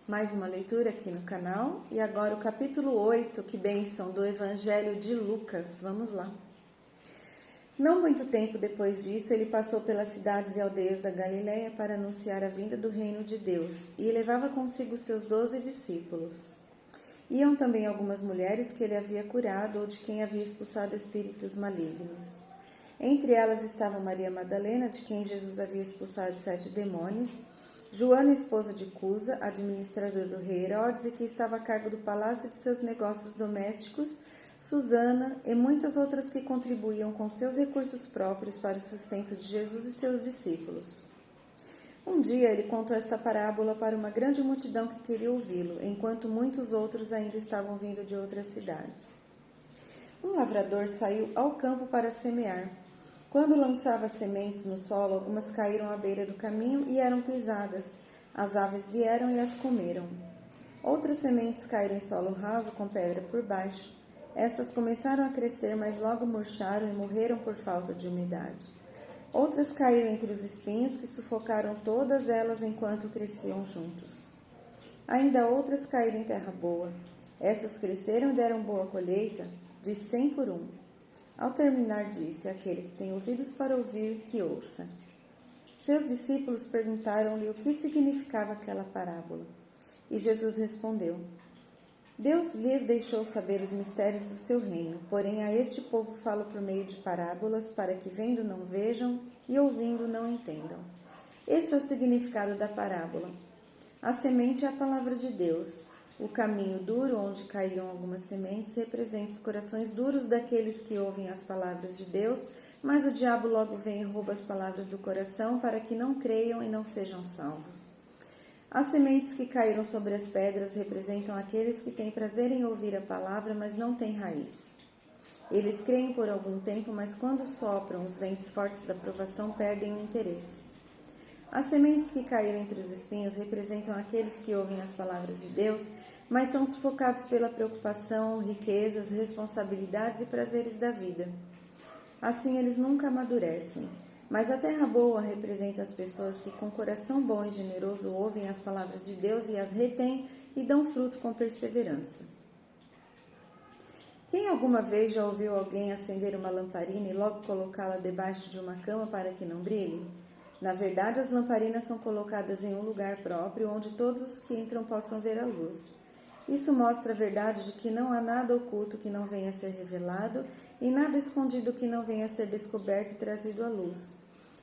Mais uma leitura aqui no canal e agora o capítulo 8, que bênção, do Evangelho de Lucas. Vamos lá. Não muito tempo depois disso, ele passou pelas cidades e aldeias da Galiléia para anunciar a vinda do reino de Deus e levava consigo seus 12 discípulos. Iam também algumas mulheres que ele havia curado ou de quem havia expulsado espíritos malignos. Entre elas estavam Maria Madalena, de quem Jesus havia expulsado 7 demônios, Joana, esposa de Cusa, administradora do rei Herodes e que estava a cargo do palácio de seus negócios domésticos, Susana e muitas outras que contribuíam com seus recursos próprios para o sustento de Jesus e seus discípulos. Um dia ele contou esta parábola para uma grande multidão que queria ouvi-lo, enquanto muitos outros ainda estavam vindo de outras cidades. Um lavrador saiu ao campo para semear. Quando lançava sementes no solo, algumas caíram à beira do caminho e eram pisadas. As aves vieram e as comeram. Outras sementes caíram em solo raso com pedra por baixo. Estas começaram a crescer, mas logo murcharam e morreram por falta de umidade. Outras caíram entre os espinhos, que sufocaram todas elas enquanto cresciam juntos. Ainda outras caíram em terra boa. Essas cresceram e deram boa colheita, de 100 por 1. Ao terminar, disse: aquele que tem ouvidos para ouvir, que ouça. Seus discípulos perguntaram-lhe o que significava aquela parábola. E Jesus respondeu: Deus lhes deixou saber os mistérios do seu reino, porém a este povo falo por meio de parábolas, para que vendo não vejam e ouvindo não entendam. Este é o significado da parábola. A semente é a palavra de Deus. O caminho duro, onde caíram algumas sementes, representa os corações duros daqueles que ouvem as palavras de Deus, mas o diabo logo vem e rouba as palavras do coração para que não creiam e não sejam salvos. As sementes que caíram sobre as pedras representam aqueles que têm prazer em ouvir a palavra, mas não têm raiz. Eles creem por algum tempo, mas quando sopram os ventos fortes da provação, perdem o interesse. As sementes que caíram entre os espinhos representam aqueles que ouvem as palavras de Deus, mas são sufocados pela preocupação, riquezas, responsabilidades e prazeres da vida. Assim, eles nunca amadurecem. Mas a terra boa representa as pessoas que com coração bom e generoso ouvem as palavras de Deus e as retêm e dão fruto com perseverança. Quem alguma vez já ouviu alguém acender uma lamparina e logo colocá-la debaixo de uma cama para que não brilhe? Na verdade, as lamparinas são colocadas em um lugar próprio, onde todos os que entram possam ver a luz. Isso mostra a verdade de que não há nada oculto que não venha a ser revelado e nada escondido que não venha a ser descoberto e trazido à luz.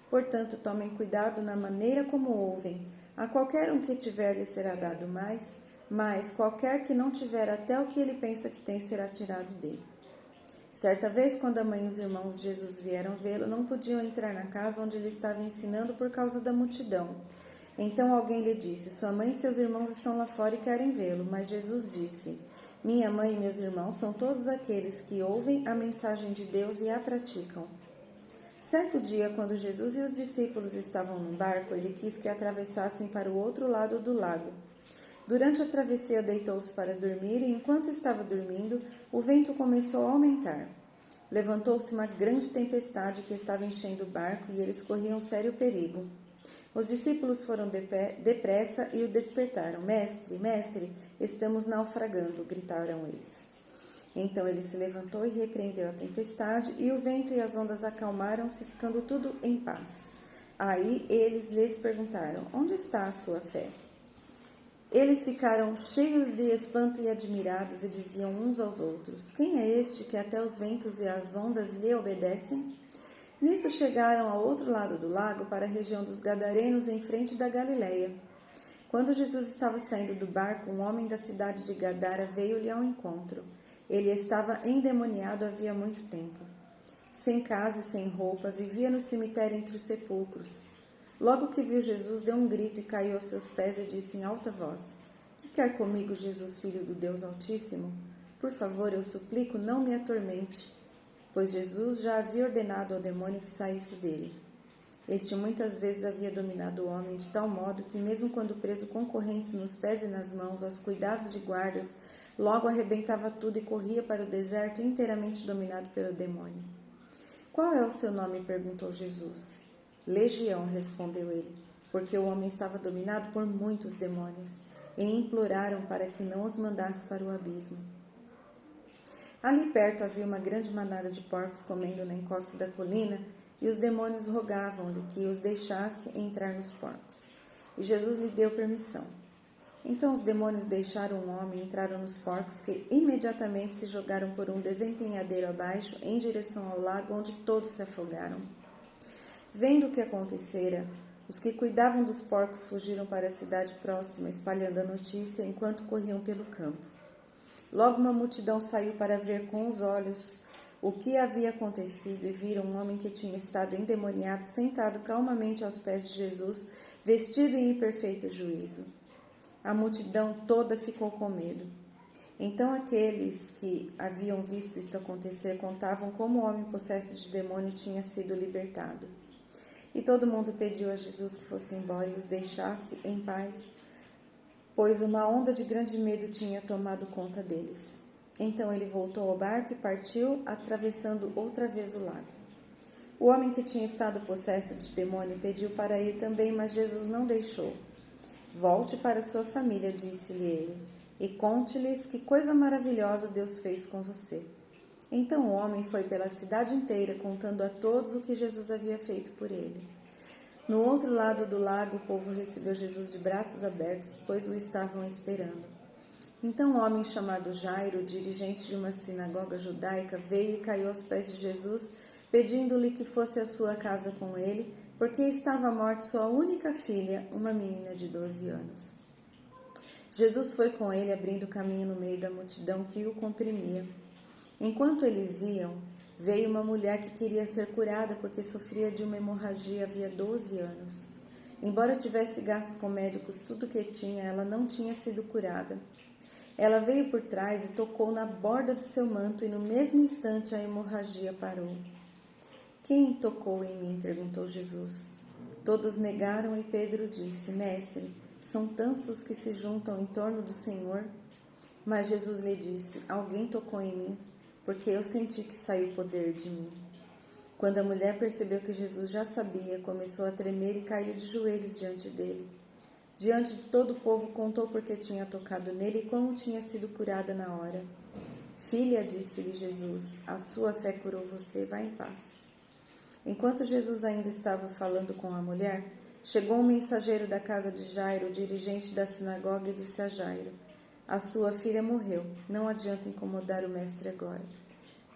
Portanto, tomem cuidado na maneira como ouvem. A qualquer um que tiver lhe será dado mais, mas qualquer que não tiver, até o que ele pensa que tem será tirado dele. Certa vez, quando a mãe e os irmãos de Jesus vieram vê-lo, não podiam entrar na casa onde ele estava ensinando por causa da multidão. Então alguém lhe disse: sua mãe e seus irmãos estão lá fora e querem vê-lo. Mas Jesus disse: minha mãe e meus irmãos são todos aqueles que ouvem a mensagem de Deus e a praticam. Certo dia, quando Jesus e os discípulos estavam num barco, ele quis que atravessassem para o outro lado do lago. Durante a travessia, deitou-se para dormir e, enquanto estava dormindo, o vento começou a aumentar. Levantou-se uma grande tempestade que estava enchendo o barco e eles corriam sério perigo. Os discípulos foram depressa e o despertaram. Mestre, mestre, estamos naufragando, gritaram eles. Então ele se levantou e repreendeu a tempestade, e o vento e as ondas acalmaram-se, ficando tudo em paz. Aí eles lhes perguntaram: onde está a sua fé? Eles ficaram cheios de espanto e admirados e diziam uns aos outros: quem é este que até os ventos e as ondas lhe obedecem? Nisso chegaram ao outro lado do lago, para a região dos Gadarenos, em frente da Galiléia. Quando Jesus estava saindo do barco, um homem da cidade de Gadara veio-lhe ao encontro. Ele estava endemoniado havia muito tempo. Sem casa e sem roupa, vivia no cemitério entre os sepulcros. Logo que viu Jesus, deu um grito e caiu aos seus pés e disse em alta voz: que quer comigo, Jesus, Filho do Deus Altíssimo? Por favor, eu suplico, não me atormente. Pois Jesus já havia ordenado ao demônio que saísse dele. Este muitas vezes havia dominado o homem de tal modo que, mesmo quando preso com correntes nos pés e nas mãos, aos cuidados de guardas, logo arrebentava tudo e corria para o deserto inteiramente dominado pelo demônio. Qual é o seu nome? Perguntou Jesus. Legião, respondeu ele, porque o homem estava dominado por muitos demônios. e imploraram para que não os mandasse para o abismo. Ali perto havia uma grande manada de porcos comendo na encosta da colina, e os demônios rogavam-lhe que os deixasse entrar nos porcos. E Jesus lhe deu permissão. Então os demônios deixaram o homem e entraram nos porcos, que imediatamente se jogaram por um desempenhadeiro abaixo em direção ao lago, onde todos se afogaram. Vendo o que acontecera, os que cuidavam dos porcos fugiram para a cidade próxima, espalhando a notícia enquanto corriam pelo campo. Logo uma multidão saiu para ver com os olhos o que havia acontecido e viram um homem que tinha estado endemoniado sentado calmamente aos pés de Jesus, vestido em perfeito juízo. A multidão toda ficou com medo. Então aqueles que haviam visto isto acontecer contavam como o homem possesso de demônio tinha sido libertado. E todo mundo pediu a Jesus que fosse embora e os deixasse em paz, pois uma onda de grande medo tinha tomado conta deles. Então ele voltou ao barco e partiu, atravessando outra vez o lago. O homem que tinha estado possesso de demônio pediu para ir também, mas Jesus não deixou. Volte para sua família, disse-lhe ele, e conte-lhes que coisa maravilhosa Deus fez com você. Então o homem foi pela cidade inteira, contando a todos o que Jesus havia feito por ele. No outro lado do lago, o povo recebeu Jesus de braços abertos, pois o estavam esperando. Então um homem chamado Jairo, dirigente de uma sinagoga judaica, veio e caiu aos pés de Jesus, pedindo-lhe que fosse à sua casa com ele, porque estava morta sua única filha, uma menina de 12 anos. Jesus foi com ele, abrindo caminho no meio da multidão que o comprimia. Enquanto eles iam, veio uma mulher que queria ser curada porque sofria de uma hemorragia havia 12 anos. Embora tivesse gasto com médicos tudo o que tinha, ela não tinha sido curada. Ela veio por trás e tocou na borda do seu manto, e no mesmo instante a hemorragia parou. Quem tocou em mim? Perguntou Jesus. Todos negaram e Pedro disse: Mestre, são tantos os que se juntam em torno do Senhor. Mas Jesus lhe disse: Alguém tocou em mim, porque eu senti que saiu poder de mim. Quando a mulher percebeu que Jesus já sabia, começou a tremer e caiu de joelhos diante dele. Diante de todo o povo, contou porque tinha tocado nele e como tinha sido curada na hora. Filha, disse-lhe Jesus, a sua fé curou você, vá em paz. Enquanto Jesus ainda estava falando com a mulher, chegou um mensageiro da casa de Jairo, dirigente da sinagoga, e disse a Jairo: A sua filha morreu, não adianta incomodar o mestre agora.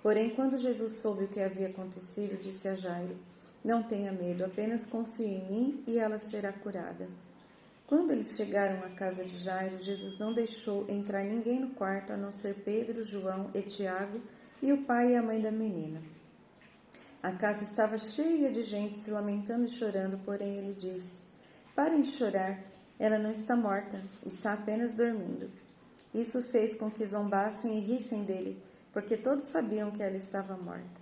Porém, quando Jesus soube o que havia acontecido, disse a Jairo: Não tenha medo, apenas confie em mim e ela será curada. Quando eles chegaram à casa de Jairo, Jesus não deixou entrar ninguém no quarto, a não ser Pedro, João e Tiago e o pai e a mãe da menina. A casa estava cheia de gente se lamentando e chorando, porém ele disse: Parem de chorar, ela não está morta, está apenas dormindo. Isso fez com que zombassem e rissem dele, porque todos sabiam que ela estava morta.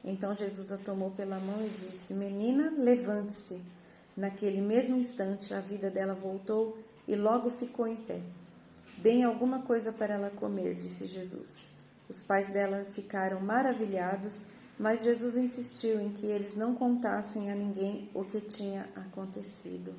Então Jesus a tomou pela mão e disse: Menina, levante-se. Naquele mesmo instante, a vida dela voltou e logo ficou em pé. Deem alguma coisa para ela comer, disse Jesus. Os pais dela ficaram maravilhados, mas Jesus insistiu em que eles não contassem a ninguém o que tinha acontecido.